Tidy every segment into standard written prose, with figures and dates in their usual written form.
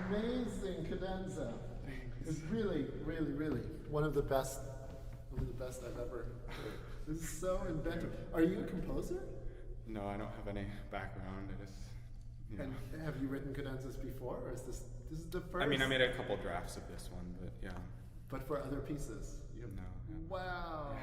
amazing cadenza. It's really, really, really one of the best I've ever heard. This is so inventive. Are you a composer? No, I don't have any background. I just, And have you written cadenzas before, or is this is the first? I mean, I made a couple drafts of this one, but yeah. But for other pieces, No. Yeah. Wow,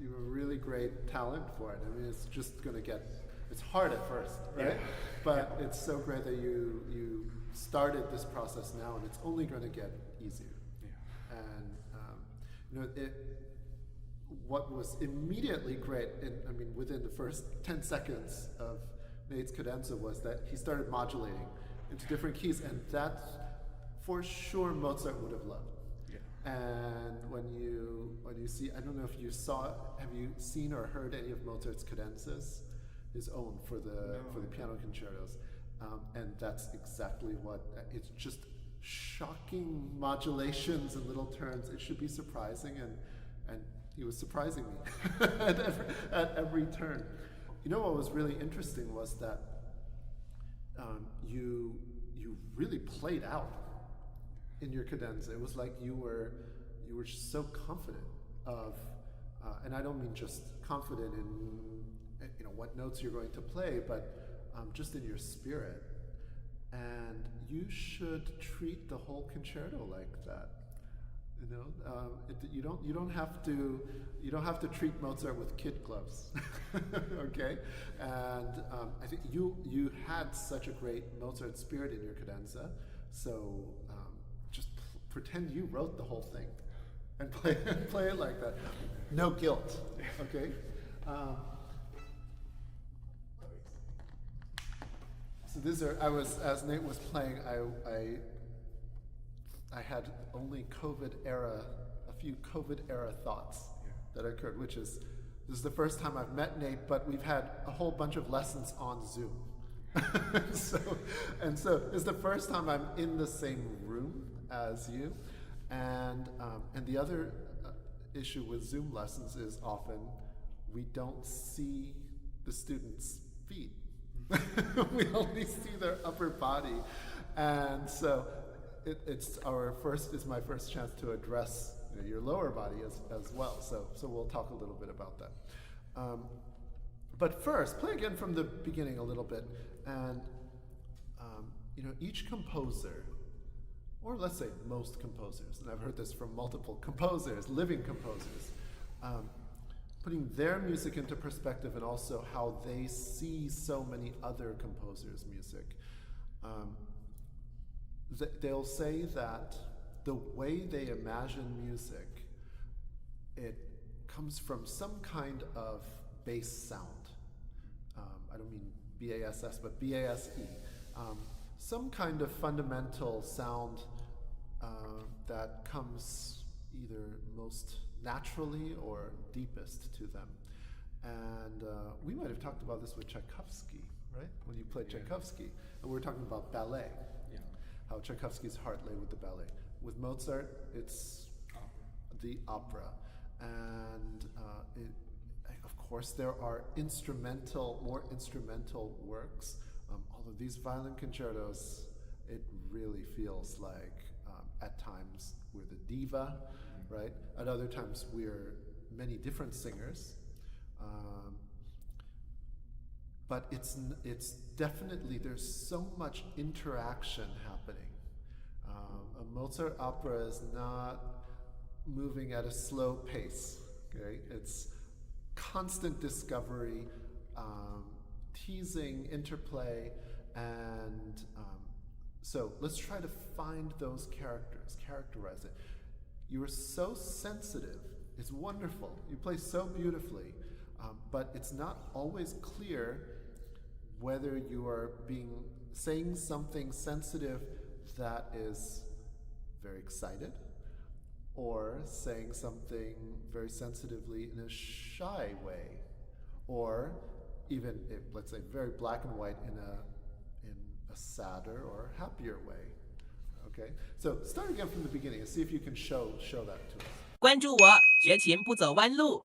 you have a really great talent for it. I mean, it's just gonna get. It's hard at first, right? Yeah. But it's so great that you started this process now, and it's only going to get easier. Yeah. And what was immediately great, within the first 10 seconds of Nate's cadenza was that he started modulating into different keys, and that for sure Mozart would have loved. Yeah. And when you see, I don't know if you have you seen or heard any of Mozart's cadenzas, his own for the piano concertos, and that's exactly what it's just shocking modulations and little turns. It should be surprising, and he was surprising me at every turn. You know what was really interesting was that you really played out in your cadenza. It was like you were so confident of, and I don't mean just confident in what notes you're going to play, but just in your spirit. And you should treat the whole concerto like that. You don't have to treat Mozart with kid gloves, okay? And I think you had such a great Mozart spirit in your cadenza, so just pretend you wrote the whole thing and play it like that. No guilt, okay? So as Nate was playing, I had only a few COVID era thoughts that occurred, which is, this is the first time I've met Nate, but we've had a whole bunch of lessons on Zoom. so it's the first time I'm in the same room as you, and the other issue with Zoom lessons is often we don't see the students' feet. We only see their upper body, and so it's my first chance to address your lower body as well. So we'll talk a little bit about that. But first, play again from the beginning a little bit, and each composer, or let's say most composers, and I've heard this from multiple composers, living composers, putting their music into perspective and also how they see so many other composers' music. They'll say that the way they imagine music, it comes from some kind of bass sound. I don't mean B-A-S-S, but B-A-S-E. Some kind of fundamental sound that comes either most naturally or deepest to them. And we might have talked about this with Tchaikovsky, right? When you played Tchaikovsky, and we're talking about ballet. Yeah. How Tchaikovsky's heart lay with the ballet. With Mozart, it's the opera. And of course, there are more instrumental works. Although these violin concertos, it really feels like at times we're the diva, right? At other times we're many different singers. But it's definitely, there's so much interaction happening. A Mozart opera is not moving at a slow pace, okay? It's constant discovery, teasing, interplay, and so let's try to find those characters, characterize it. You are so sensitive, it's wonderful, you play so beautifully, but it's not always clear whether you are saying something sensitive that is very excited, or saying something very sensitively in a shy way, or even, let's say, very black and white in a sadder or happier way. Okay, so start again from the beginning and see if you can show that to us. 关注我，学琴不走弯路。